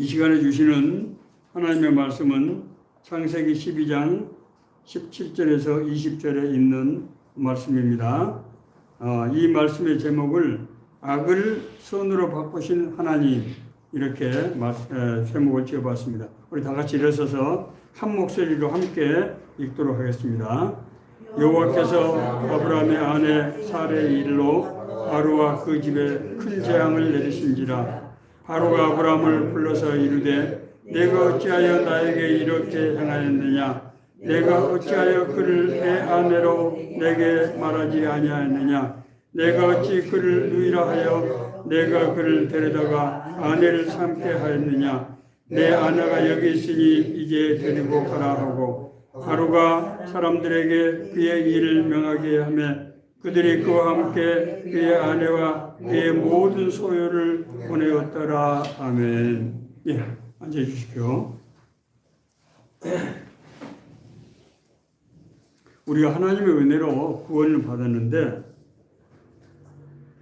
이 시간에 주시는 하나님의 말씀은 창세기 12장 17절에서 20절에 있는 말씀입니다. 이 말씀의 제목을 악을 선으로 바꾸신 하나님, 이렇게 제목을 지어봤습니다. 우리 다 같이 일어서서 한 목소리로 함께 읽도록 하겠습니다. 여호와께서 아브라함의 아내 사레의 일로 바로와 그 집에 큰 재앙을 내리신지라. 바로가 아브라함을 불러서 이르되 내가 어찌하여 나에게 이렇게 행하였느냐? 내가 어찌하여 그를 내 아내로 내게 말하지 아니하였느냐? 내가 어찌 그를 누이라 하여 내가 그를 데려다가 아내를 삼게 하였느냐? 내 아내가 여기 있으니 이제 데리고 가라 하고 바로가 사람들에게 그의 일을 명하게 하며 그들이 그와 함께 그의 아내와 그의 모든 소유를 보내었더라. 아멘. 예, 앉아주십시오. 우리가 하나님의 은혜로 구원을 받았는데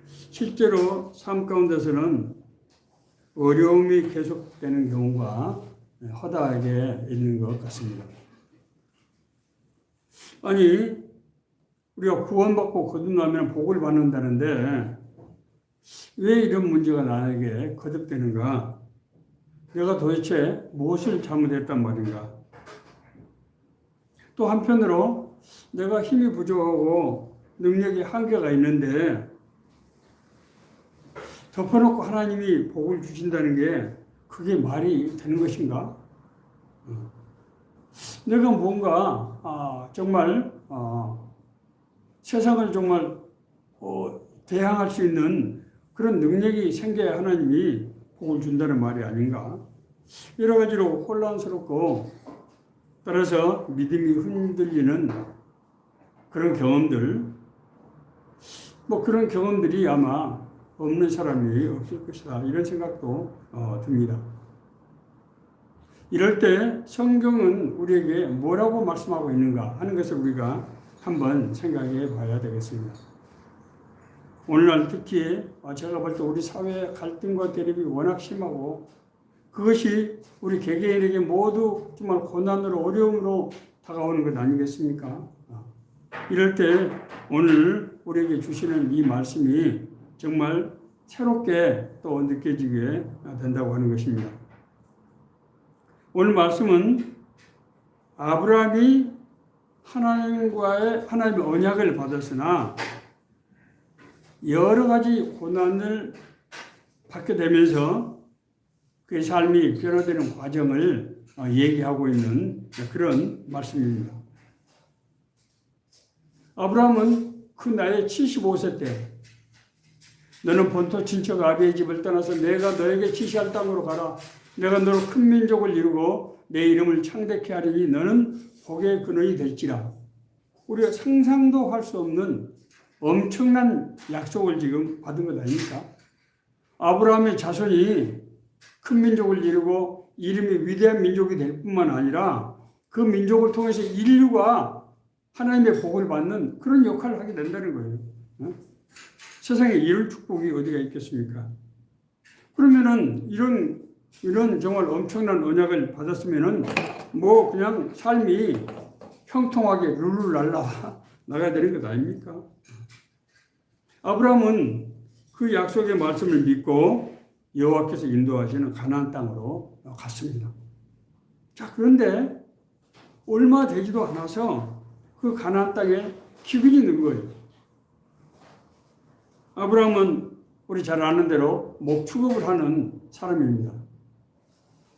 실제로 삶 가운데서는 어려움이 계속되는 경우가 허다하게 있는 것 같습니다. 아니, 우리가 구원받고 거듭나면 복을 받는다는데 왜 이런 문제가 나에게 거듭되는가? 내가 도대체 무엇을 잘못했단 말인가? 또 한편으로 내가 힘이 부족하고 능력이 한계가 있는데 덮어놓고 하나님이 복을 주신다는 게 그게 말이 되는 것인가? 내가 뭔가 정말 세상을 정말 대항할 수 있는 그런 능력이 생겨야 하나님이 복을 준다는 말이 아닌가? 여러 가지로 혼란스럽고 따라서 믿음이 흔들리는 그런 경험들, 그런 경험들이 아마 없는 사람이 없을 것이다, 이런 생각도 듭니다. 이럴 때 성경은 우리에게 뭐라고 말씀하고 있는가 하는 것을 우리가 한번 생각해 봐야 되겠습니다. 오늘날 특히 제가 볼 때 우리 사회의 갈등과 대립이 워낙 심하고 그것이 우리 개개인에게 모두 정말 고난으로 어려움으로 다가오는 것 아니겠습니까? 이럴 때 오늘 우리에게 주시는 이 말씀이 정말 새롭게 또 느껴지게 된다고 하는 것입니다. 오늘 말씀은 아브라함이 하나님의 언약을 받았으나 여러 가지 고난을 받게 되면서 그의 삶이 변화되는 과정을 얘기하고 있는 그런 말씀입니다. 아브라함은 그 나이 75세 때 너는 본토 친척 아비의 집을 떠나서 내가 너에게 지시할 땅으로 가라. 내가 너로 큰 민족을 이루고 내 이름을 창대케 하리니 너는 복의 근원이 될지라. 우리가 상상도 할 수 없는 엄청난 약속을 지금 받은 것 아닙니까? 아브라함의 자손이 큰 민족을 이루고 이름이 위대한 민족이 될 뿐만 아니라 그 민족을 통해서 인류가 하나님의 복을 받는 그런 역할을 하게 된다는 거예요. 세상에 이런 축복이 어디가 있겠습니까? 그러면은 이런 정말 엄청난 언약을 받았으면은 그냥 삶이 형통하게 룰루랄라 나가야 되는 것 아닙니까? 아브라함은 그 약속의 말씀을 믿고 여호와께서 인도하시는 가나안 땅으로 갔습니다. 자, 그런데 얼마 되지도 않아서 그 가나안 땅에 기근이 는 거예요. 아브라함은 우리 잘 아는 대로 목축업을 하는 사람입니다.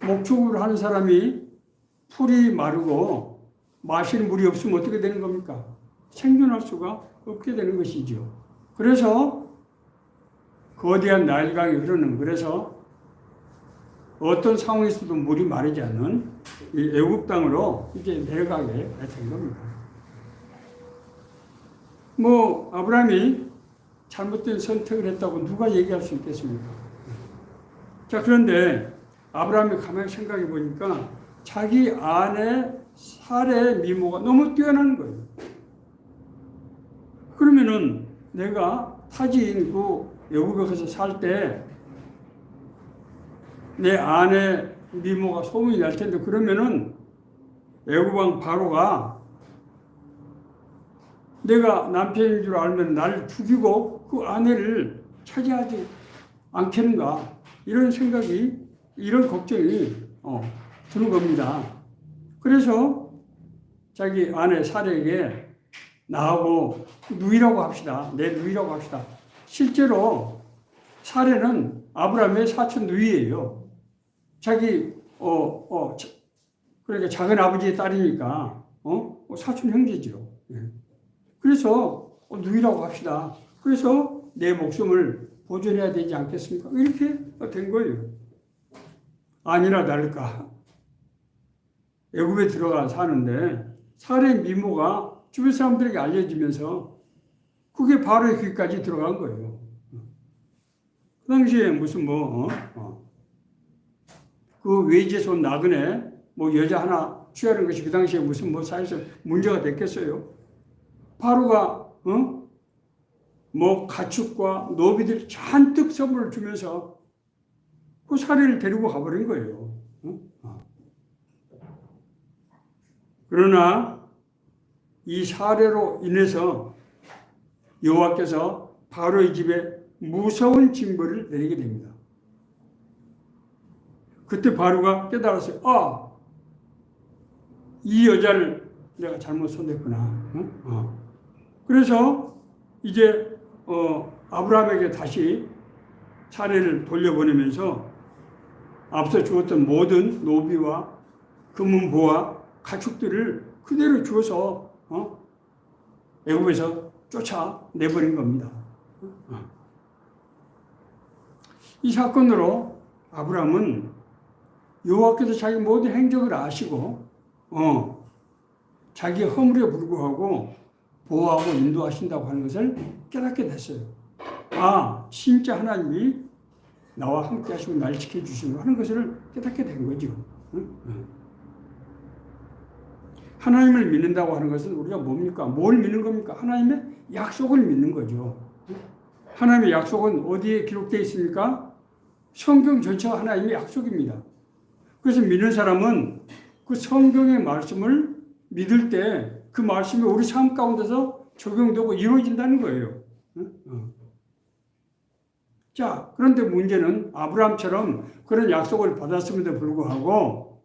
목축업을 하는 사람이 풀이 마르고 마실 물이 없으면 어떻게 되는 겁니까? 생존할 수가 없게 되는 것이죠. 그래서 거대한 나일강이 흐르는, 그래서 어떤 상황에서도 물이 마르지 않는 이 애굽 땅으로 이제 내려가게 된 겁니다. 아브라함이 잘못된 선택을 했다고 누가 얘기할 수 있겠습니까? 자, 그런데 아브라함이 가만히 생각해 보니까 자기 아내 사레의 미모가 너무 뛰어난 거예요. 그러면은 내가 타지인 그 애굽에 가서 살 때 내 아내 미모가 소문이 날 텐데 그러면은 애굽왕 바로가 내가 남편인 줄 알면 나를 죽이고 그 아내를 차지하지 않겠는가 이런 생각이 이런 걱정이 드는 겁니다. 그래서 자기 아내 사례에게 나하고 누이라고 합시다. 내 누이라고 합시다. 실제로 사례는 아브라함의 사촌 누이예요. 자기 그러니까 작은 아버지의 딸이니까 사촌 형제죠. 그래서 누이라고 합시다. 그래서 내 목숨을 보존해야 되지 않겠습니까? 이렇게 된 거예요. 아니나 다를까 애굽에 들어가 사는데 사례의 미모가 주변 사람들에게 알려지면서 그게 바로의 귀까지 들어간 거예요. 그 당시에 무슨 그 외제손 나그네 여자 하나 취하는 것이 그 당시에 무슨 사회에서 문제가 됐겠어요. 바로가 가축과 노비들이 잔뜩 선물을 주면서 그 사례를 데리고 가버린 거예요. 그러나 이 사례로 인해서 여호와께서 바로의 집에 무서운 징벌을 내리게 됩니다. 그때 바로가 깨달았어요. 이 여자를 내가 잘못 손댔구나. 그래서 이제 아브라함에게 다시 사례를 돌려보내면서 앞서 주었던 모든 노비와 금은보와 가축들을 그대로 주어서 애굽에서 쫓아내버린 겁니다. 이 사건으로 아브라함은 여호와께서 자기 모든 행적을 아시고 자기 허물에 불구하고 보호하고 인도하신다고 하는 것을 깨닫게 됐어요. 진짜 하나님이 나와 함께 하시고 날 지켜주시고 하는 것을 깨닫게 된 거죠. 하나님을 믿는다고 하는 것은 우리가 뭡니까? 뭘 믿는 겁니까? 하나님의 약속을 믿는 거죠. 하나님의 약속은 어디에 기록되어 있습니까? 성경 전체가 하나님의 약속입니다. 그래서 믿는 사람은 그 성경의 말씀을 믿을 때 그 말씀이 우리 삶 가운데서 적용되고 이루어진다는 거예요. 자, 그런데 문제는 아브라함처럼 그런 약속을 받았음에도 불구하고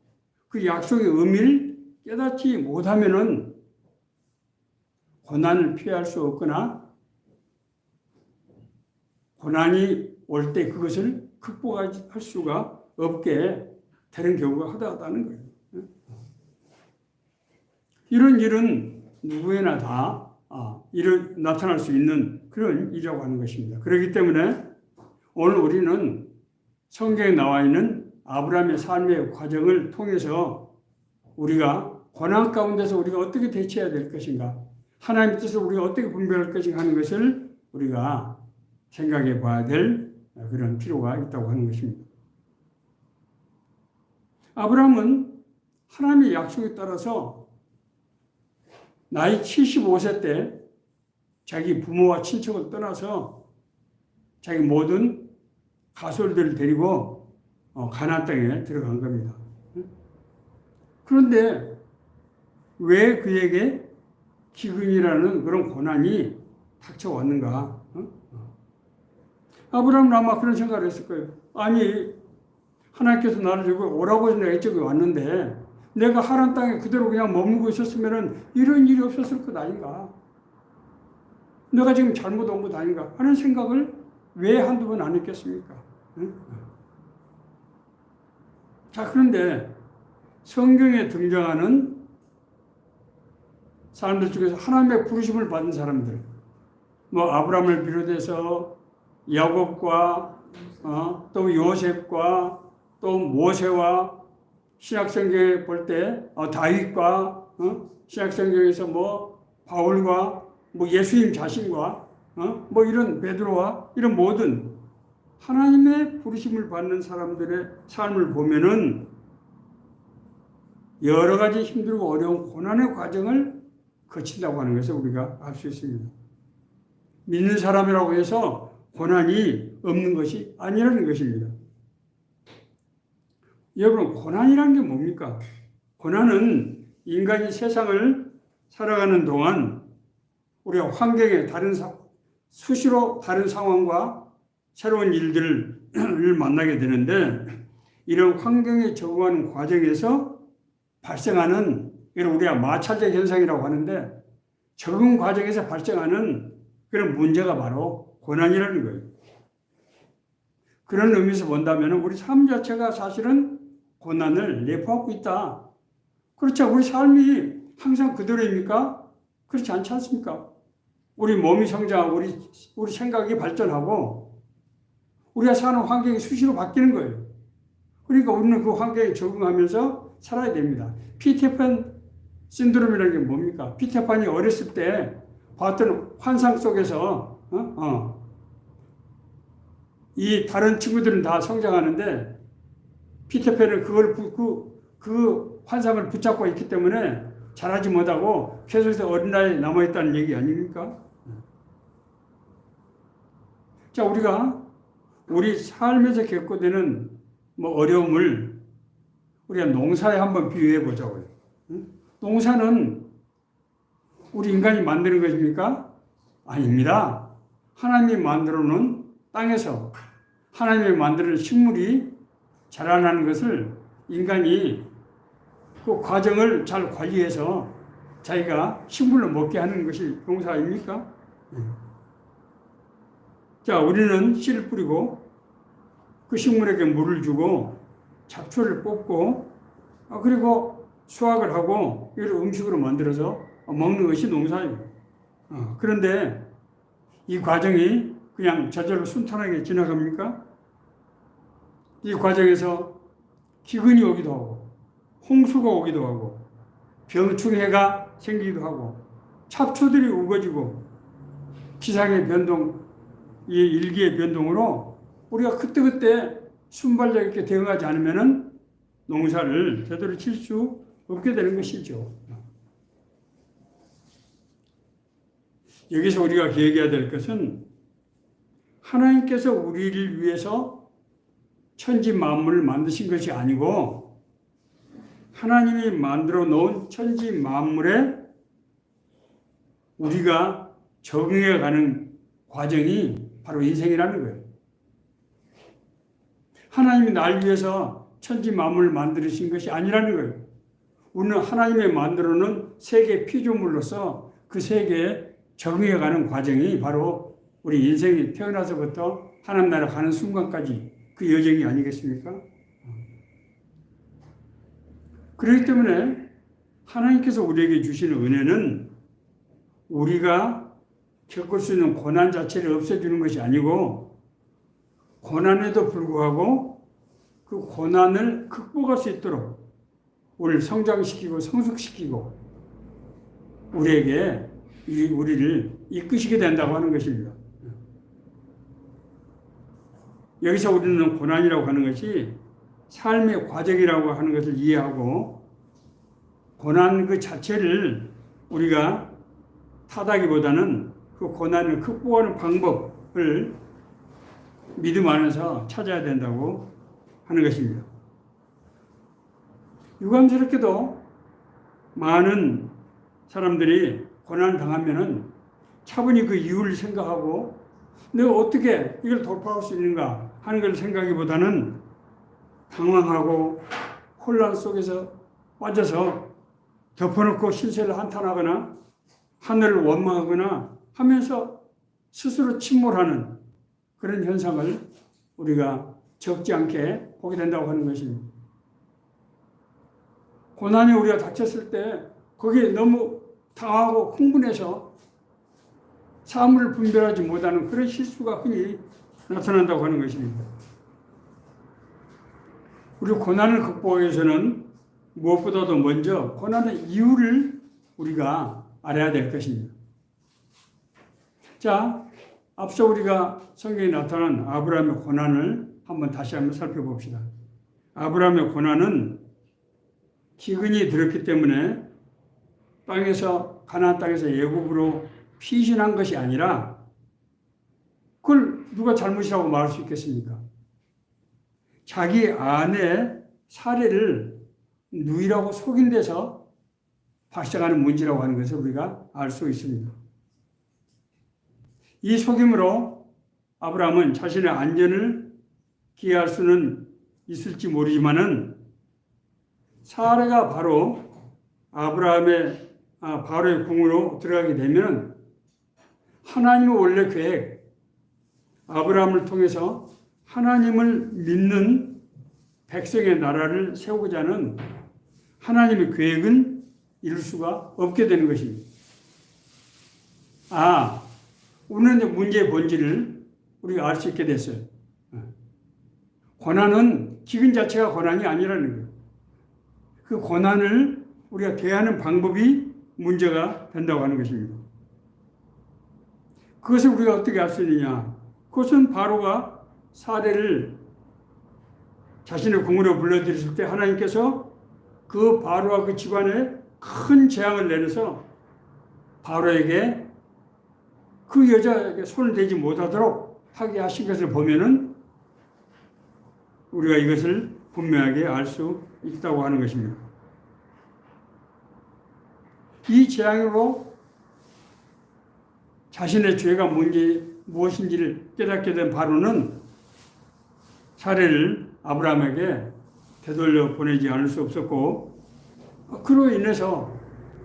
그 약속의 의미를 깨닫지 못하면은 고난을 피할 수 없거나 고난이 올 때 그것을 극복할 수가 없게 되는 경우가 허다하다는 거예요. 이런 일은 누구에나 다 나타날 수 있는 그런 일이라고 하는 것입니다. 그렇기 때문에 오늘 우리는 성경에 나와 있는 아브라함의 삶의 과정을 통해서 우리가 고난 가운데서 우리가 어떻게 대처해야 될 것인가, 하나님의 뜻을 우리가 어떻게 분별할 것인가 하는 것을 우리가 생각해 봐야 될 그런 필요가 있다고 하는 것입니다. 아브라함은 하나님의 약속에 따라서 나이 75세 때 자기 부모와 친척을 떠나서 자기 모든 가솔들을 데리고 가나안 땅에 들어간 겁니다. 그런데 왜 그에게 기근이라는 그런 고난이 닥쳐왔는가? 아브라함은 아마 그런 생각을 했을 거예요. 아니, 하나님께서 나를 여기 오라고 해서 내가 이쪽에 왔는데 내가 하란 땅에 그대로 그냥 머물고 있었으면 이런 일이 없었을 것 아닌가? 내가 지금 잘못 온 것 아닌가? 하는 생각을 왜 한두 번 안 했겠습니까? 자, 그런데 성경에 등장하는 사람들 중에서 하나님의 부르심을 받은 사람들, 아브라함을 비롯해서 야곱과 또 요셉과 또 모세와 신약성경에 볼 때 다윗과 신약성경에서 바울과 예수님 자신과 이런 베드로와 이런 모든 하나님의 부르심을 받는 사람들의 삶을 보면은 여러 가지 힘들고 어려운 고난의 과정을 거친다고 하는 것을 우리가 알 수 있습니다. 믿는 사람이라고 해서 고난이 없는 것이 아니라는 것입니다. 여러분, 고난이란 게 뭡니까? 고난은 인간이 세상을 살아가는 동안 우리가 환경에 수시로 다른 상황과 새로운 일들을 만나게 되는데, 이런 환경에 적응하는 과정에서 발생하는, 이런 우리가 마찰적 현상이라고 하는데, 적응 과정에서 발생하는 그런 문제가 바로 고난이라는 거예요. 그런 의미에서 본다면 우리 삶 자체가 사실은 고난을 내포하고 있다. 그렇죠. 우리 삶이 항상 그대로입니까? 그렇지 않지 않습니까? 우리 몸이 성장하고 우리 생각이 발전하고 우리가 사는 환경이 수시로 바뀌는 거예요. 그러니까 우리는 그 환경에 적응하면서 살아야 됩니다. 피터팬 신드롬이라는 게 뭡니까? 피터판이 어렸을 때 봤던 환상 속에서 이 다른 친구들은 다 성장하는데 피터팬은 그 환상을 붙잡고 있기 때문에 자라지 못하고 계속해서 어린 나이에 남아있다는 얘기 아닙니까? 자, 우리가 우리 삶에서 겪고 되는 어려움을 우리가 농사에 한번 비유해 보자고요. 농사는 우리 인간이 만드는 것입니까? 아닙니다. 하나님이 만들어 놓은 땅에서 하나님이 만드는 식물이 자라나는 것을 인간이 그 과정을 잘 관리해서 자기가 식물로 먹게 하는 것이 농사 아닙니까? 자, 우리는 씨를 뿌리고 그 식물에게 물을 주고 잡초를 뽑고 그리고 수확을 하고 이걸 음식으로 만들어서 먹는 것이 농사예요. 그런데 이 과정이 그냥 저절로 순탄하게 지나갑니까? 이 과정에서 기근이 오기도 하고 홍수가 오기도 하고 병충해가 생기기도 하고 잡초들이 우거지고 기상의 변동, 이 일기의 변동으로 우리가 그때그때 순발력 있게 대응하지 않으면 농사를 제대로 칠 수 없게 되는 것이죠. 여기서 우리가 기억해야 될 것은 하나님께서 우리를 위해서 천지 만물을 만드신 것이 아니고 하나님이 만들어 놓은 천지 만물에 우리가 적응해 가는 과정이 바로 인생이라는 거예요. 하나님이 날 위해서 천지 만물을 만드신 것이 아니라는 거예요. 우리는 하나님이 만들어 놓은 세계 피조물로서 그 세계에 적응해 가는 과정이 바로 우리 인생이 태어나서부터 하나님 나라 가는 순간까지 그 여정이 아니겠습니까? 그렇기 때문에 하나님께서 우리에게 주시는 은혜는 우리가 겪을 수 있는 고난 자체를 없애주는 것이 아니고 고난에도 불구하고 그 고난을 극복할 수 있도록 우리를 성장시키고 성숙시키고 우리를 이끄시게 된다고 하는 것입니다. 여기서 우리는 고난이라고 하는 것이 삶의 과정이라고 하는 것을 이해하고 고난 그 자체를 우리가 탓하기보다는 그 고난을 극복하는 방법을 믿음 안에서 찾아야 된다고 하는 것입니다. 유감스럽게도 많은 사람들이 고난을 당하면은 차분히 그 이유를 생각하고 내가 어떻게 이걸 돌파할 수 있는가 하는 걸 생각하기보다는 당황하고 혼란 속에서 빠져서 덮어놓고 신세를 한탄하거나 하늘을 원망하거나 하면서 스스로 침몰하는 그런 현상을 우리가 적지 않게 보게 된다고 하는 것입니다. 고난이 우리가 닥쳤을 때 거기에 너무 당하고 흥분해서 사물을 분별하지 못하는 그런 실수가 흔히 나타난다고 하는 것입니다. 우리 고난을 극복하기 위해서는 무엇보다도 먼저 고난의 이유를 우리가 알아야 될 것입니다. 자, 앞서 우리가 성경에 나타난 아브라함의 고난을 다시 한번 살펴봅시다. 아브라함의 고난은 기근이 들었기 때문에 가나안 땅에서 애굽으로 피신한 것이 아니라 그걸 누가 잘못이라고 말할 수 있겠습니까? 자기 아내 사례를 누이라고 속인 데서 발생하는 문제라고 하는 것을 우리가 알 수 있습니다. 이 속임으로 아브라함은 자신의 안전을 기해할 수는 있을지 모르지만은 사례가 바로 바로의 궁으로 들어가게 되면 하나님의 원래 계획, 아브라함을 통해서 하나님을 믿는 백성의 나라를 세우고자 하는 하나님의 계획은 이룰 수가 없게 되는 것입니다. 오늘 이제 문제의 본질을 우리가 알 수 있게 됐어요. 고난은 기근 자체가 고난이 아니라는 거예요. 그 고난을 우리가 대하는 방법이 문제가 된다고 하는 것입니다. 그것을 우리가 어떻게 알 수 있느냐? 그것은 바로가 사례를 자신의 궁으로 불러들였을 때 하나님께서 그 바로와 그 집안에 큰 재앙을 내려서 바로에게 그 여자에게 손을 대지 못하도록 하게 하신 것을 보면은 우리가 이것을 분명하게 알 수 있다고 하는 것입니다. 이 재앙으로 자신의 죄가 무엇인지를 깨닫게 된 바로는 사례를 아브라함에게 되돌려 보내지 않을 수 없었고, 그로 인해서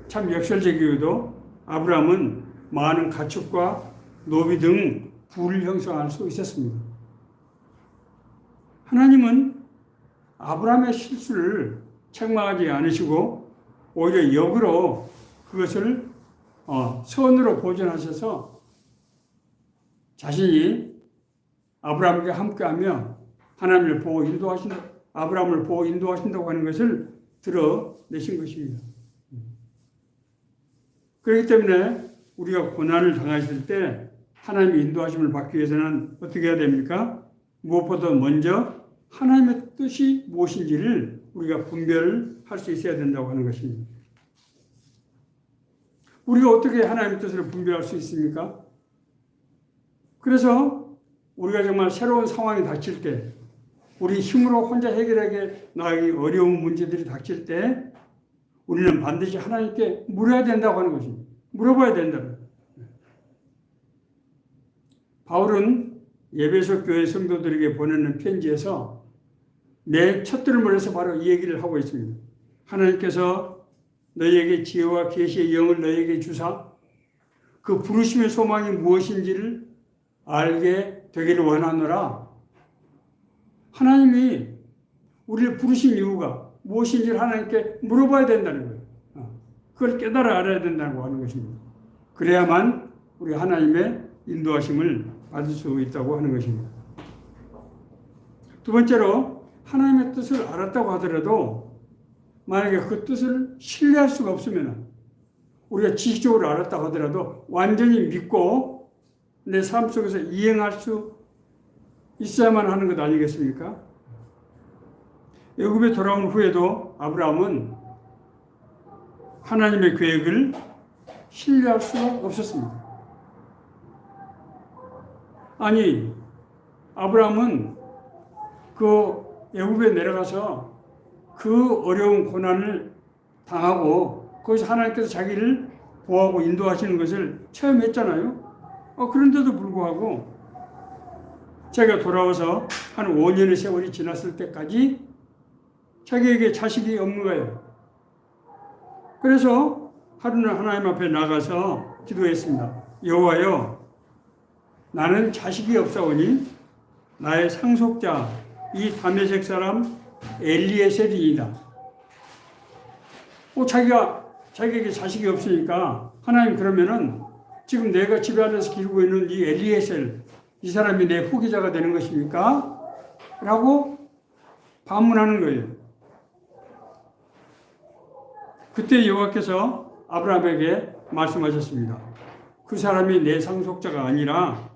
참 역설적이게도 아브라함은 많은 가축과 노비 등 부를 형성할 수 있었습니다. 하나님은 아브라함의 실수를 책망하지 않으시고 오히려 역으로 그것을 선으로 보존하셔서 자신이 아브라함과 함께하며 하나님을 보고 아브라함을 보고 인도하신다고 하는 것을 드러내신 것입니다. 그렇기 때문에 우리가 고난을 당하실 때 하나님의 인도하심을 받기 위해서는 어떻게 해야 됩니까? 무엇보다 먼저 하나님의 뜻이 무엇인지를 우리가 분별할 수 있어야 된다고 하는 것입니다. 우리가 어떻게 하나님의 뜻을 분별할 수 있습니까? 그래서 우리가 정말 새로운 상황이 닥칠 때, 우리 힘으로 혼자 해결하기 나가기 어려운 문제들이 닥칠 때 우리는 반드시 하나님께 물어야 된다고 하는 것입니다. 물어봐야 된다는 거예요. 바울은 에베소 교회 성도들에게 보내는 편지에서 맨 첫 들물에서 바로 이 얘기를 하고 있습니다. 하나님께서 너희에게 지혜와 계시의 영을 너희에게 주사 그 부르심의 소망이 무엇인지를 알게 되기를 원하노라. 하나님이 우리를 부르신 이유가 무엇인지를 하나님께 물어봐야 된다는 거예요. 그걸 깨달아 알아야 된다고 하는 것입니다. 그래야만 우리 하나님의 인도하심을 받을 수 있다고 하는 것입니다. 두 번째로 하나님의 뜻을 알았다고 하더라도 만약에 그 뜻을 신뢰할 수가 없으면 우리가 지식적으로 알았다고 하더라도 완전히 믿고 내 삶 속에서 이행할 수 있어야만 하는 것 아니겠습니까? 애굽에 돌아온 후에도 아브라함은 하나님의 계획을 신뢰할 수가 없었습니다. 아니, 아브라함은 그 애굽에 내려가서 그 어려운 고난을 당하고 거기서 하나님께서 자기를 보호하고 인도하시는 것을 체험했잖아요. 그런데도 불구하고 자기가 돌아와서 한 5년의 세월이 지났을 때까지 자기에게 자식이 없는 거예요. 그래서 하루는 하나님 앞에 나가서 기도했습니다. 여호와여, 나는 자식이 없사오니 나의 상속자 이 다메섹 사람 엘리에셀이이다. 자기에게 자식이 없으니까 하나님 그러면은 지금 내가 집에 안에서 기르고 있는 이 엘리에셀, 이 사람이 내 후계자가 되는 것입니까? 라고 반문하는 거예요. 그때 여호와께서 아브라함에게 말씀하셨습니다. 그 사람이 내 상속자가 아니라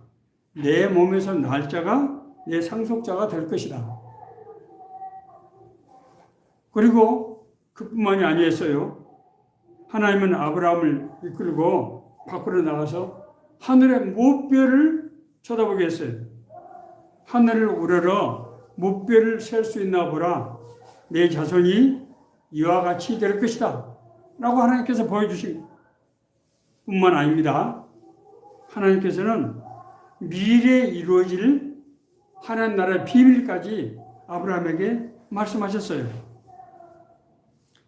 내 몸에서 날 자가 내 상속자가 될 것이다. 그리고 그뿐만이 아니었어요. 하나님은 아브라함을 이끌고 밖으로 나가서 하늘의 무별을 쳐다보게 했어요. 하늘을 우러러 무별을 셀 수 있나 보라. 내 자손이 이와 같이 될 것이다 라고 하나님께서 보여주신 뿐만 아닙니다. 하나님께서는 미래에 이루어질 하나님 나라의 비밀까지 아브라함에게 말씀하셨어요.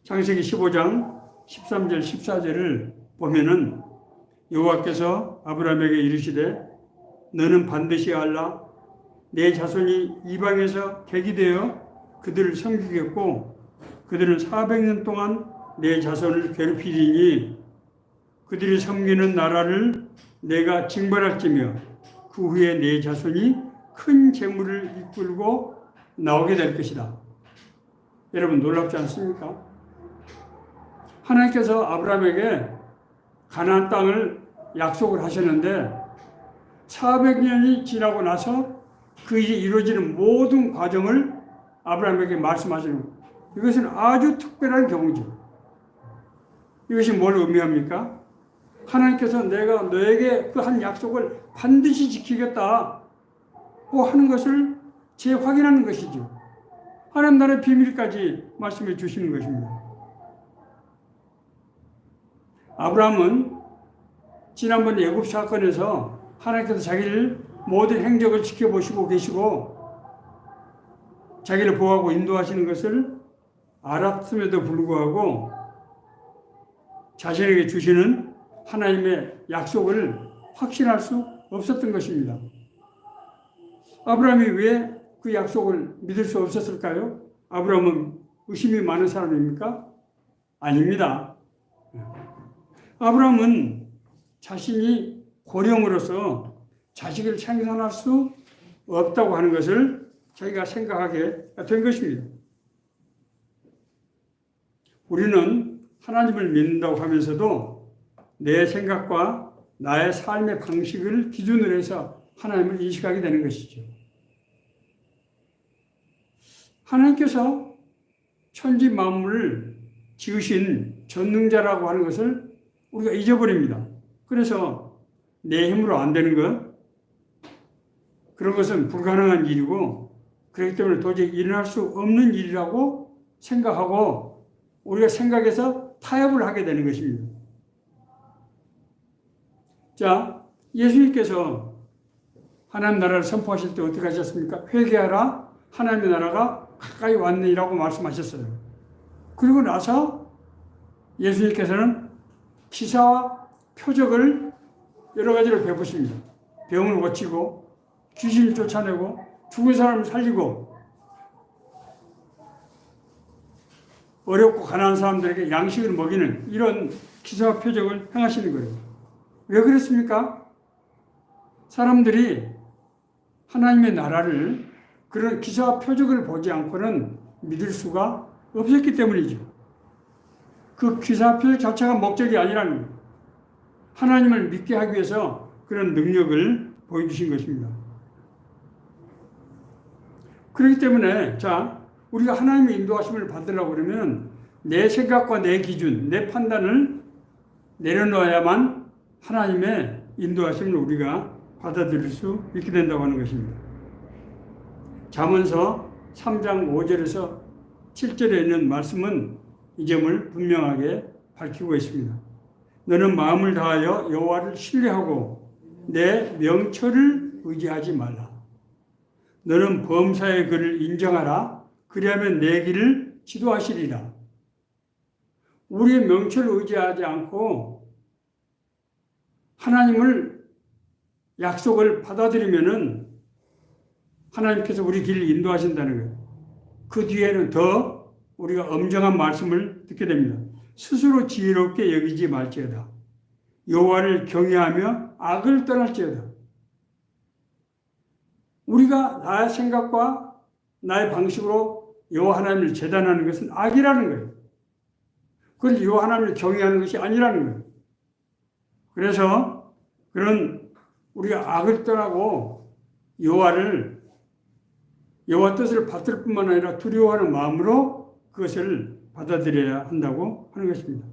창세기 15장 13절 14절을 보면은 여호와께서 아브라함에게 이르시되 너는 반드시 알라 내 자손이 이방에서 객이 되어 그들을 섬기겠고 그들은 400년 동안 내 자손을 괴롭히리니 그들이 섬기는 나라를 내가 징벌할지며 그 후에 내 자손이 큰 재물을 이끌고 나오게 될 것이다. 여러분 놀랍지 않습니까? 하나님께서 아브라함에게 가나안 땅을 약속을 하셨는데 400년이 지나고 나서 그 일이 이루어지는 모든 과정을 아브라함에게 말씀하시는 거예요. 이것은 아주 특별한 경우죠. 이것이 뭘 의미합니까? 하나님께서 내가 너에게 그 한 약속을 반드시 지키겠다고 하는 것을 재확인하는 것이죠. 하나님 나라의 비밀까지 말씀해 주시는 것입니다. 아브라함은 지난번 애굽 사건에서 하나님께서 자기를 모든 행적을 지켜보시고 계시고 자기를 보호하고 인도하시는 것을 알았음에도 불구하고 자신에게 주시는 하나님의 약속을 확신할 수 없었던 것입니다. 아브라함이 왜 그 약속을 믿을 수 없었을까요? 아브라함은 의심이 많은 사람입니까? 아닙니다. 아브라함은 자신이 고령으로서 자식을 생산할 수 없다고 하는 것을 자기가 생각하게 된 것입니다. 우리는 하나님을 믿는다고 하면서도 내 생각과 나의 삶의 방식을 기준으로 해서 하나님을 인식하게 되는 것이죠. 하나님께서 천지 만물을 지으신 전능자라고 하는 것을 우리가 잊어버립니다. 그래서 내 힘으로 안 되는 것, 그런 것은 불가능한 일이고 그렇기 때문에 도저히 일어날 수 없는 일이라고 생각하고 우리가 생각해서 타협을 하게 되는 것입니다. 자, 예수님께서 하나님 나라를 선포하실 때 어떻게 하셨습니까? 회개하라, 하나님의 나라가 가까이 왔느니라고 말씀하셨어요. 그리고 나서 예수님께서는 기사와 표적을 여러 가지로 베푸십니다. 병을 고치고 귀신을 쫓아내고 죽은 사람을 살리고 어렵고 가난한 사람들에게 양식을 먹이는 이런 기사와 표적을 행하시는 거예요. 왜 그렇습니까? 사람들이 하나님의 나라를 그런 기사와 표적을 보지 않고는 믿을 수가 없었기 때문이죠. 그 기사와 표적 자체가 목적이 아니라는 거예요. 하나님을 믿게 하기 위해서 그런 능력을 보여주신 것입니다. 그렇기 때문에 자, 우리가 하나님의 인도하심을 받으려고 그러면 내 생각과 내 기준, 내 판단을 내려놓아야만 하나님의 인도하심을 우리가 받아들일 수 있게 된다고 하는 것입니다. 잠언서 3장 5절에서 7절에 있는 말씀은 이 점을 분명하게 밝히고 있습니다. 너는 마음을 다하여 여호와를 신뢰하고 내 명철을 의지하지 말라. 너는 범사의 그를 인정하라. 그리하면 내 길을 지도하시리라. 우리의 명철을 의지하지 않고 하나님을 약속을 받아들이면은 하나님께서 우리 길을 인도하신다는 거예요. 그 뒤에는 더 우리가 엄정한 말씀을 듣게 됩니다. 스스로 지혜롭게 여기지 말지어다. 여호와를 경외하며 악을 떠날지어다. 우리가 나의 생각과 나의 방식으로 여호와 하나님을 재단하는 것은 악이라는 거예요. 그건 여호와 하나님을 경외하는 것이 아니라는 거예요. 그래서 그런 우리가 악을 떠나고 여호와 뜻을 받들 뿐만 아니라 두려워하는 마음으로 그것을 받아들여야 한다고 하는 것입니다.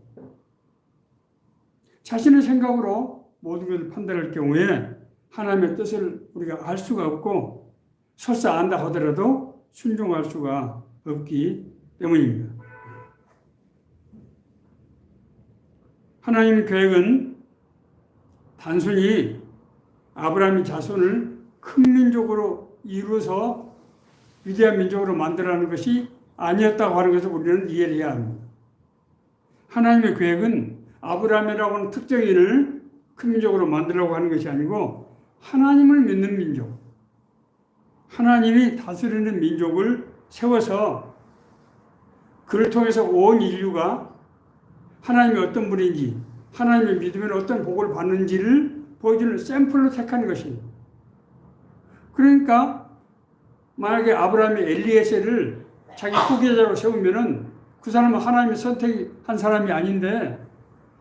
자신의 생각으로 모든 것을 판단할 경우에 하나님의 뜻을 우리가 알 수가 없고 설사 안다 하더라도 순종할 수가 없기 때문입니다. 하나님의 계획은 단순히 아브라함의 자손을 큰 민족으로 이루어서 위대한 민족으로 만들어가는 것이 아니었다고 하는 것을 우리는 이해를 해야 합니다. 하나님의 계획은 아브라함이라고 하는 특정인을 큰 민족으로 만들려고 하는 것이 아니고 하나님을 믿는 민족, 하나님이 다스리는 민족을 세워서 그를 통해서 온 인류가 하나님이 어떤 분인지, 하나님의 믿으면 어떤 복을 받는지를 보여주는 샘플로 택한 것입니다. 그러니까 만약에 아브라함이 엘리에셀을 자기 후계자로 세우면은 그 사람은 하나님이 선택한 사람이 아닌데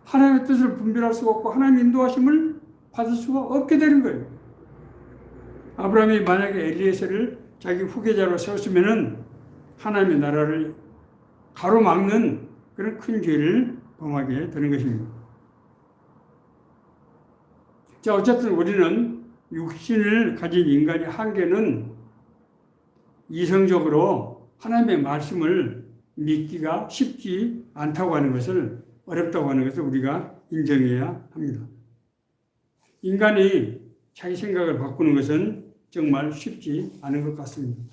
하나님의 뜻을 분별할 수가 없고 하나님의 인도하심을 받을 수가 없게 되는 거예요. 아브라함이 만약에 엘리에셀을 자기 후계자로 세웠으면은 하나님의 나라를 가로막는 그런 큰 죄를 범하게 되는 것입니다. 자, 어쨌든 우리는 육신을 가진 인간의 한계는 이성적으로 하나님의 말씀을 믿기가 쉽지 않다고 하는 것을, 어렵다고 하는 것을 우리가 인정해야 합니다. 인간이 자기 생각을 바꾸는 것은 정말 쉽지 않은 것 같습니다.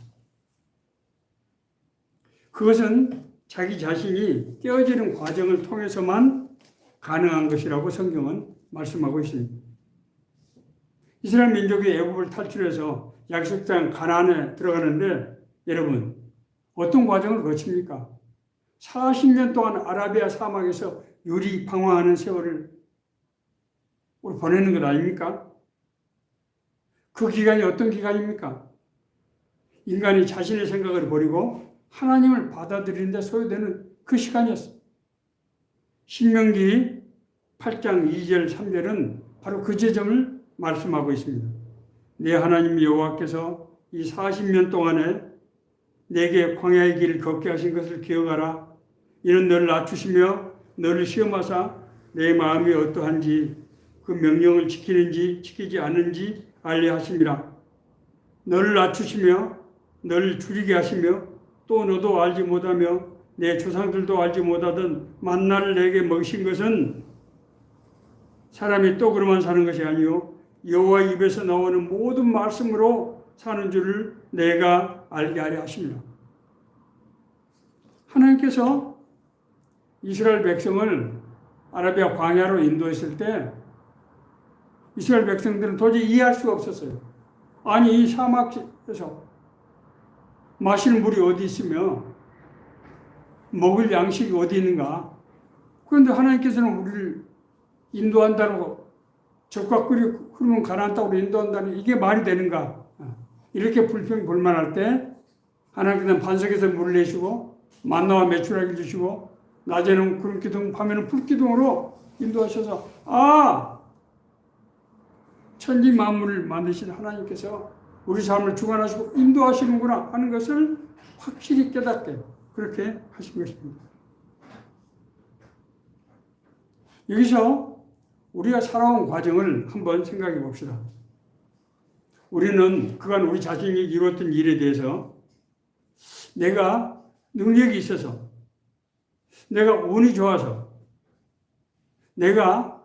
그것은 자기 자신이 깨어지는 과정을 통해서만 가능한 것이라고 성경은 말씀하고 있습니다. 이스라엘 민족이 애굽을 탈출해서 약속 땅 가나안에 들어가는데 여러분 어떤 과정을 거칩니까? 40년 동안 아라비아 사막에서 유리방황하는 세월을 보내는 것 아닙니까? 그 기간이 어떤 기간입니까? 인간이 자신의 생각을 버리고 하나님을 받아들이는 데 소요되는 그 시간이었어요. 신명기 8장 2절 3절은 바로 그 지점을 말씀하고 있습니다. 내 하나님 여호와께서 이 40년 동안에 내게 광야의 길을 걷게 하신 것을 기억하라. 이는 너를 낮추시며 너를 시험하사 내 마음이 어떠한지 그 명령을 지키는지 지키지 않는지 알려 하심이라. 너를 낮추시며 너를 줄이게 하시며 또 너도 알지 못하며 내 조상들도 알지 못하던 만나를 내게 먹이신 것은 사람이 떡으로만 사는 것이 아니요 여호와 입에서 나오는 모든 말씀으로 사는 줄을 내가 알게 하려 하십니다. 하나님께서 이스라엘 백성을 아라비아 광야로 인도했을 때 이스라엘 백성들은 도저히 이해할 수가 없었어요. 아니 이 사막에서 마실 물이 어디 있으며 먹을 양식이 어디 있는가? 그런데 하나님께서는 우리를 인도한다고 적과 꿀이 흐르는 가나안 땅으로 인도한다니 이게 말이 되는가? 이렇게 불평 불만할 때 하나님께서는 반석에서 물을 내시고 만나와 메추라기를 주시고 낮에는 구름 기둥, 밤에는 불 기둥으로 인도하셔서 천지 만물을 만드신 하나님께서 우리 삶을 주관하시고 인도하시는구나 하는 것을 확실히 깨닫게 그렇게 하신 것입니다. 여기서 우리가 살아온 과정을 한번 생각해 봅시다. 우리는 그간 우리 자신이 이루었던 일에 대해서 내가 능력이 있어서, 내가 운이 좋아서, 내가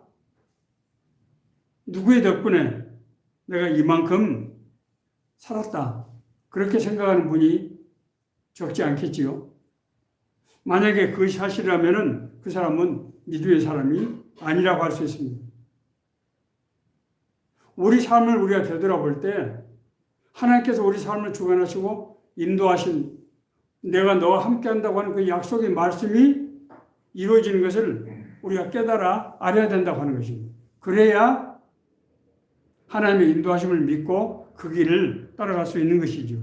누구의 덕분에 내가 이만큼 살았다. 그렇게 생각하는 분이 적지 않겠지요. 만약에 그것이 사실이라면 그 사람은 믿음의 사람이 아니라고 할 수 있습니다. 우리 삶을 우리가 되돌아볼 때 하나님께서 우리 삶을 주관하시고 인도하신 내가 너와 함께 한다고 하는 그 약속의 말씀이 이루어지는 것을 우리가 깨달아 알아야 된다고 하는 것입니다. 그래야 하나님의 인도하심을 믿고 그 길을 따라갈 수 있는 것이죠.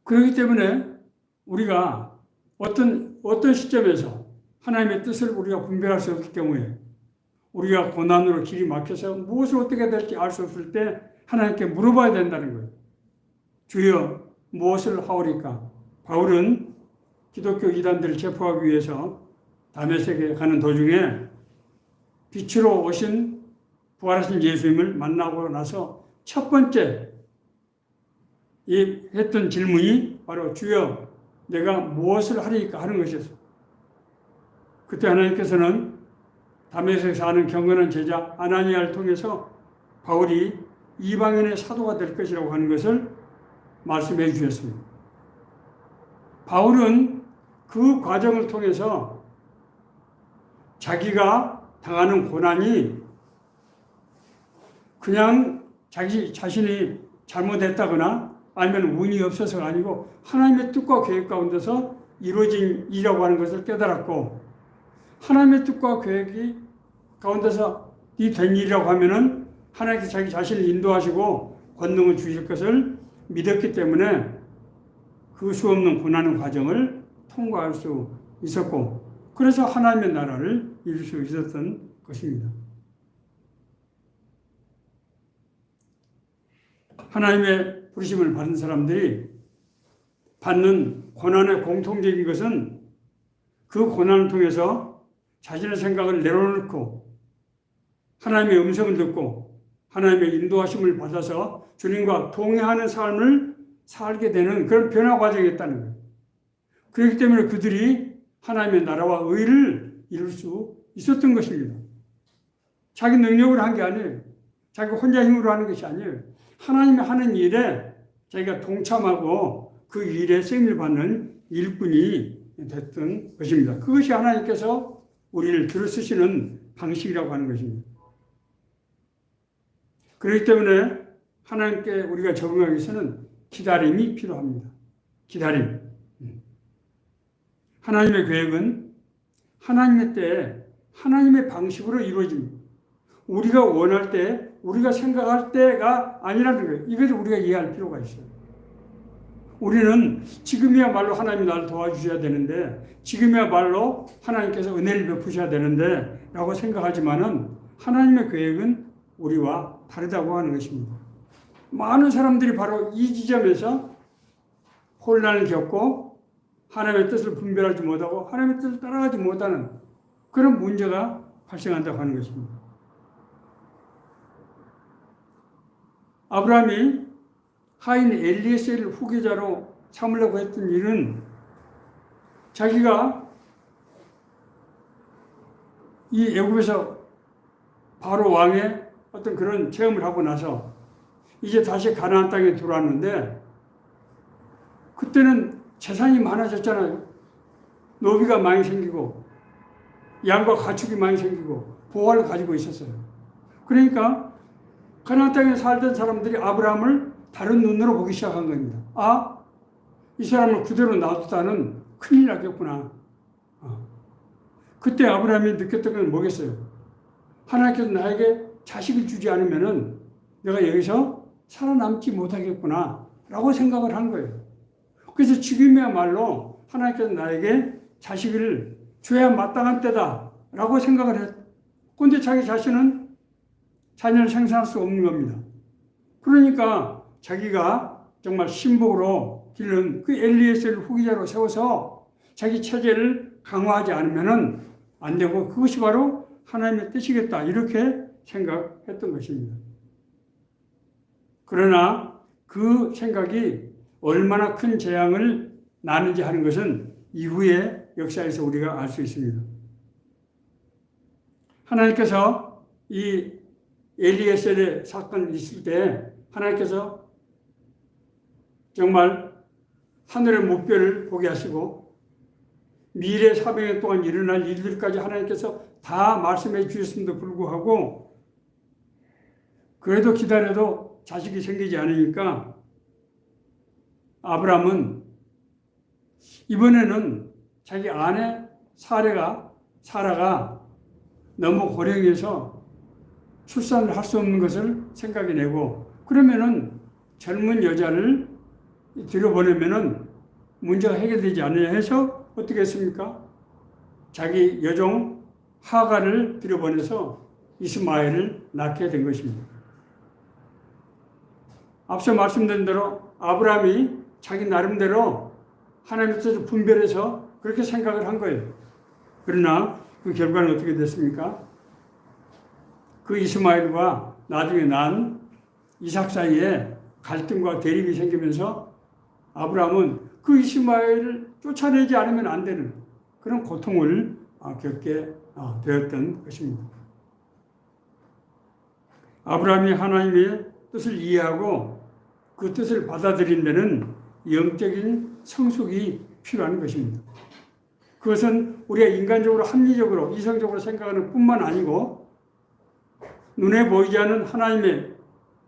그렇기 때문에 우리가 어떤 시점에서 하나님의 뜻을 우리가 분별할 수 없기 때문에 우리가 고난으로 길이 막혀서 무엇을 어떻게 될지 알 수 없을 때 하나님께 물어봐야 된다는 거예요. 주여 무엇을 하오리까? 바울은 기독교 이단들을 체포하기 위해서 다메섹에 가는 도중에 빛으로 오신 부활하신 예수님을 만나고 나서 첫 번째 했던 질문이 바로 주여 내가 무엇을 하리까 하는 것이었어요. 그때 하나님께서는 다메섹에 사는 경건한 제자 아나니아를 통해서 바울이 이방인의 사도가 될 것이라고 하는 것을 말씀해 주셨습니다. 바울은 그 과정을 통해서 자기가 당하는 고난이 그냥 자기 자신이 잘못했다거나 아니면 운이 없어서가 아니고 하나님의 뜻과 계획 가운데서 이루어진 일이라고 하는 것을 깨달았고, 하나님의 뜻과 계획이 가운데서 이 된 일이라고 하면은 하나님께서 자기 자신을 인도하시고 권능을 주실 것을 믿었기 때문에 그 수없는 고난의 과정을 통과할 수 있었고, 그래서 하나님의 나라를 이룰 수 있었던 것입니다. 하나님의 부르심을 받은 사람들이 받는 고난의 공통적인 것은 그 고난을 통해서 자신의 생각을 내려놓고 하나님의 음성을 듣고 하나님의 인도하심을 받아서 주님과 동행하는 삶을 살게 되는 그런 변화 과정이 있다는 거예요. 그렇기 때문에 그들이 하나님의 나라와 의를 이룰 수 있었던 것입니다. 자기 능력으로 한 게 아니에요. 자기 혼자 힘으로 하는 것이 아니에요. 하나님이 하는 일에 자기가 동참하고 그 일에 쓰임을 받는 일꾼이 됐던 것입니다. 그것이 하나님께서 우리를 들어쓰시는 방식이라고 하는 것입니다. 그렇기 때문에 하나님께 우리가 적응하기 위해서는 기다림이 필요합니다. 기다림. 하나님의 계획은 하나님의 때에 하나님의 방식으로 이루어집니다. 우리가 원할 때, 우리가 생각할 때가 아니라는 거예요. 이것을 우리가 이해할 필요가 있어요. 우리는 지금이야말로 하나님이 나를 도와주셔야 되는데, 지금이야말로 하나님께서 은혜를 베푸셔야 되는데 라고 생각하지만은 하나님의 계획은 우리와 다르다고 하는 것입니다. 많은 사람들이 바로 이 지점에서 혼란을 겪고 하나님의 뜻을 분별하지 못하고 하나님의 뜻을 따라가지 못하는 그런 문제가 발생한다고 하는 것입니다. 아브라함이 하인 엘리에셀을 후계자로 삼으려고 했던 일은 자기가 이 애굽에서 바로 왕의 어떤 그런 체험을 하고 나서 이제 다시 가나안 땅에 들어왔는데, 그때는 재산이 많아졌잖아요. 노비가 많이 생기고 양과 가축이 많이 생기고 보화를 가지고 있었어요. 그러니까 가나안 땅에 살던 사람들이 아브라함을 다른 눈으로 보기 시작한 겁니다. 아, 이 사람을 그대로 놔두다는 큰일 나겠구나. 그때 아브라함이 느꼈던 건 뭐겠어요? 하나님께서 나에게 자식을 주지 않으면은 내가 여기서 살아남지 못하겠구나 라고 생각을 한 거예요. 그래서 지금이야말로 하나님께서 나에게 자식을 줘야 마땅한 때다 라고 생각을 했어요. 그런데 자기 자신은 자녀를 생산할 수 없는 겁니다. 그러니까 자기가 정말 신복으로 기른 그 엘리에셀을 후계자로 세워서 자기 체제를 강화하지 않으면은 안 되고, 그것이 바로 하나님의 뜻이겠다 이렇게 생각했던 것입니다. 그러나 그 생각이 얼마나 큰 재앙을 낳는지 하는 것은 이후의 역사에서 우리가 알 수 있습니다. 하나님께서 이 엘리에셀의 사건이 있을 때 하나님께서 정말 하늘의 목별을 보게 하시고 미래 400년 동안 일어날 일들까지 하나님께서 다 말씀해 주셨음에도 불구하고 그래도 기다려도 자식이 생기지 않으니까 아브라함은 이번에는 자기 아내 사라가 너무 고령해서 출산을 할 수 없는 것을 생각해 내고, 그러면은 젊은 여자를 들여보내면은 문제가 해결되지 않느냐 해서 어떻게 했습니까? 자기 여종 하가를 들여보내서 이스마엘을 낳게 된 것입니다. 앞서 말씀드린 대로 아브라함이 자기 나름대로 하나님의 뜻을 분별해서 그렇게 생각을 한 거예요. 그러나 그 결과는 어떻게 됐습니까? 그 이스마엘과 나중에 난 이삭 사이에 갈등과 대립이 생기면서 아브라함은 그 이스마엘을 쫓아내지 않으면 안 되는 그런 고통을 겪게 되었던 것입니다. 아브라함이 하나님의 뜻을 이해하고 그 뜻을 받아들인 데는 영적인 성숙이 필요한 것입니다. 그것은 우리가 인간적으로 합리적으로 이성적으로 생각하는 뿐만 아니고 눈에 보이지 않는 하나님의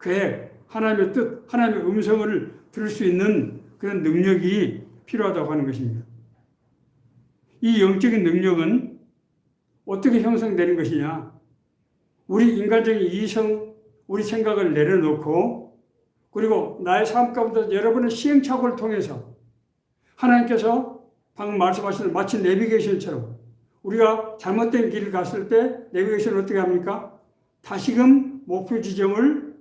계획, 하나님의 뜻, 하나님의 음성을 들을 수 있는 그런 능력이 필요하다고 하는 것입니다. 이 영적인 능력은 어떻게 형성되는 것이냐? 우리 인간적인 이성, 우리 생각을 내려놓고 그리고 나의 삶 가운데 여러분의 시행착오를 통해서 하나님께서 방금 말씀하신 마치 내비게이션처럼 우리가 잘못된 길을 갔을 때 내비게이션은 어떻게 합니까? 다시금 목표 지점을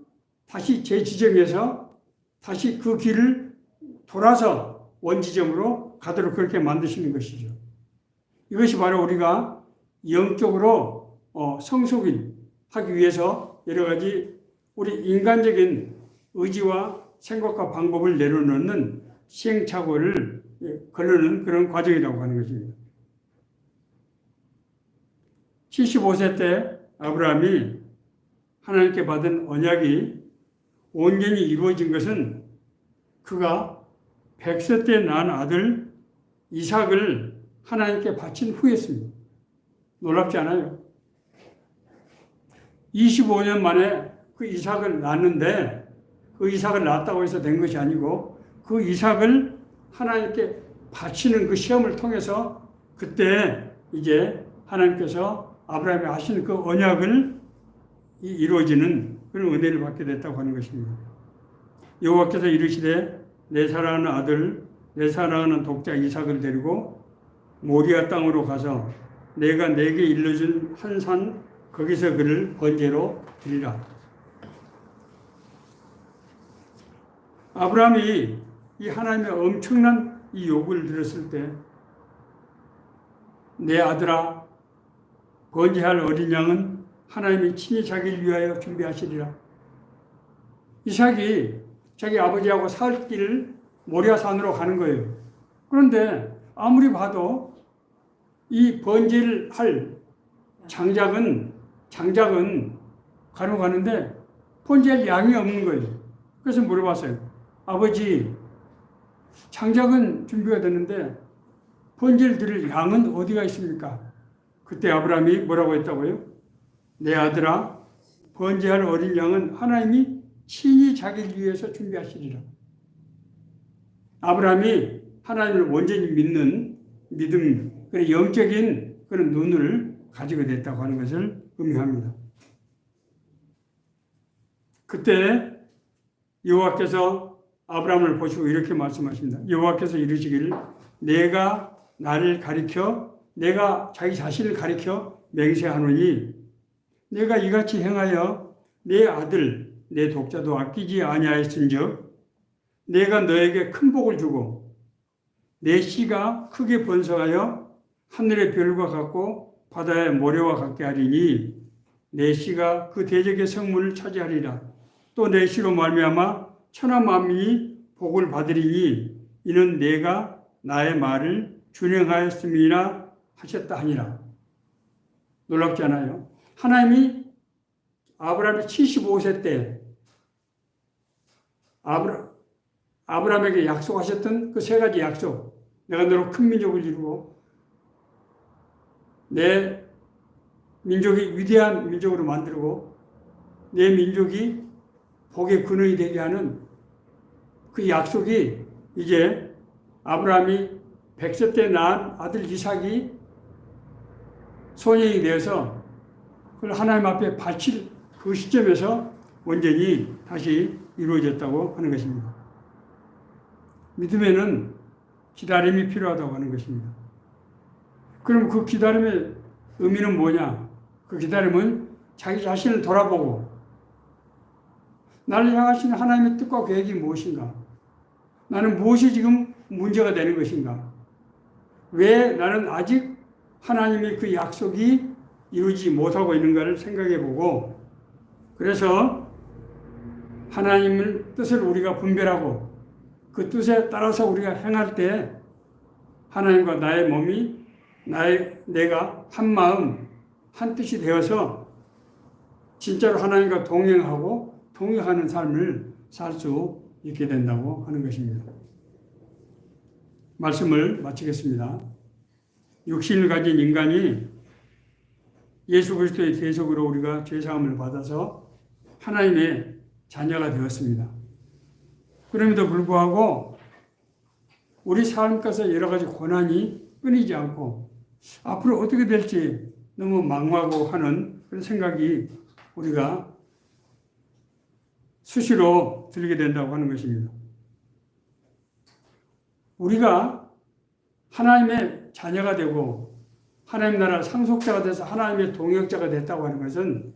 다시 재지정해서 다시 그 길을 돌아서 원지점으로 가도록 그렇게 만드시는 것이죠. 이것이 바로 우리가 영적으로 성숙을 하기 위해서 여러 가지 우리 인간적인 의지와 생각과 방법을 내려놓는 시행착오를 걸르는 그런 과정이라고 하는 것입니다. 75세 때 아브라함이 하나님께 받은 언약이 온전히 이루어진 것은 그가 100세 때 낳은 아들 이삭을 하나님께 바친 후였습니다. 놀랍지 않아요? 25년 만에 그 이삭을 낳았는데 그 이삭을 낳았다고 해서 된 것이 아니고 그 이삭을 하나님께 바치는 그 시험을 통해서 그때 이제 하나님께서 아브라함이 하신 그 언약을 이루어지는 그런 은혜를 받게 됐다고 하는 것입니다. 여호와께서 이르시되 내 사랑하는 아들 내 사랑하는 독자 이삭을 데리고 모리아 땅으로 가서 내가 내게 일러준 한 산 거기서 그를 번제로 드리라. 아브라함이 이 하나님의 엄청난 이 요구를 들었을 때 내 아들아 번제할 어린 양은 하나님이 친히 자기를 위하여 준비하시리라. 이삭이 자기 아버지하고 살 길을 모리아 산으로 가는 거예요. 그런데 아무리 봐도 이 번제를 할 장작은 가져가는데 번제할 양이 없는 거예요. 그래서 물어봤어요. 아버지, 장작은 준비가 됐는데 번제를 드릴 양은 어디가 있습니까? 그때 아브라함이 뭐라고 했다고요? 내 아들아, 번제할 어린 양은 하나님이 친히 자기를 위해서 준비하시리라. 아브라함이 하나님을 온전히 믿는 믿음, 그런 영적인 그런 눈을 가지게 됐다고 하는 것을 의미합니다. 그때 여호와께서 아브라함을 보시고 이렇게 말씀하십니다. 여호와께서 이르시기를 내가 나를 가리켜 내가 자기 자신을 가리켜 맹세하노니 내가 이같이 행하여 내 아들 내 독자도 아끼지 아니하였은즉 내가 너에게 큰 복을 주고 내 씨가 크게 번성하여 하늘의 별과 같고 바다의 모래와 같게 하리니 내 씨가 그 대적의 성문을 차지하리라. 또 내 씨로 말미암아 천하 만민이 복을 받으리니 이는 내가 나의 말을 준행하였음이라 하셨다 하니라. 놀랍지 않아요? 하나님이 아브라함이 75세 때 아브라함에게 약속하셨던 그 세 가지 약속, 내가 너로 큰 민족을 이루고 내 민족이 위대한 민족으로 만들고 내 민족이 복의 근원이 되게 하는 그 약속이 이제 아브라함이 100세 때 낳은 아들 이삭이 소년이 되어서 그걸 하나님 앞에 바칠 그 시점에서 완전히 다시 이루어졌다고 하는 것입니다. 믿음에는 기다림이 필요하다고 하는 것입니다. 그럼 그 기다림의 의미는 뭐냐? 그 기다림은 자기 자신을 돌아보고 나를 향하신 하나님의 뜻과 계획이 무엇인가? 나는 무엇이 지금 문제가 되는 것인가? 왜 나는 아직 하나님의 그 약속이 이루지 못하고 있는가를 생각해 보고 그래서 하나님의 뜻을 우리가 분별하고 그 뜻에 따라서 우리가 행할 때 하나님과 나의 몸이 내가 한 마음 한 뜻이 되어서 진짜로 하나님과 동행하는 삶을 살 수 있게 된다고 하는 것입니다. 말씀을 마치겠습니다. 육신을 가진 인간이 예수 그리스도의 대속으로 우리가 죄사함을 받아서 하나님의 자녀가 되었습니다. 그럼에도 불구하고 우리 삶가서 여러 가지 고난이 끊이지 않고 앞으로 어떻게 될지 너무 망하고 하는 그런 생각이 우리가 수시로 들게 된다고 하는 것입니다. 우리가 하나님의 자녀가 되고 하나님 나라 상속자가 돼서 하나님의 동역자가 됐다고 하는 것은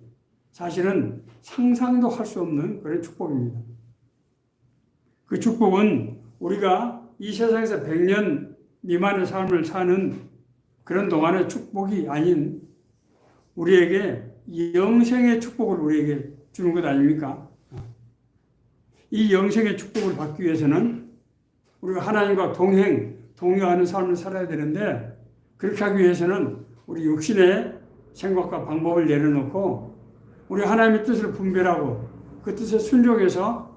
사실은 상상도 할 수 없는 그런 축복입니다. 그 축복은 우리가 이 세상에서 100년 미만의 삶을 사는 그런 동안의 축복이 아닌 우리에게 영생의 축복을 우리에게 주는 것 아닙니까? 이 영생의 축복을 받기 위해서는 우리가 하나님과 동행하는 삶을 살아야 되는데 그렇게 하기 위해서는 우리 육신의 생각과 방법을 내려놓고 우리 하나님의 뜻을 분별하고 그 뜻에 순종해서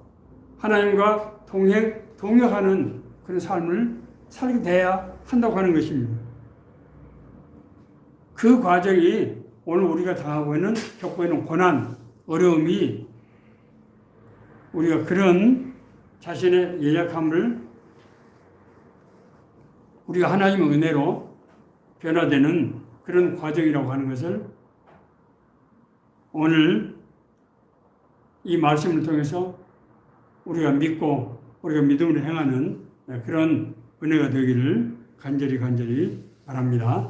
하나님과 동역하는 그런 삶을 살게 돼야 한다고 하는 것입니다. 그 과정이 오늘 우리가 겪고 있는 고난, 어려움이 우리가 그런 자신의 연약함을 우리가 하나님의 은혜로 변화되는 그런 과정이라고 하는 것을 오늘 이 말씀을 통해서 우리가 믿고 우리가 믿음으로 행하는 그런 은혜가 되기를 간절히 바랍니다.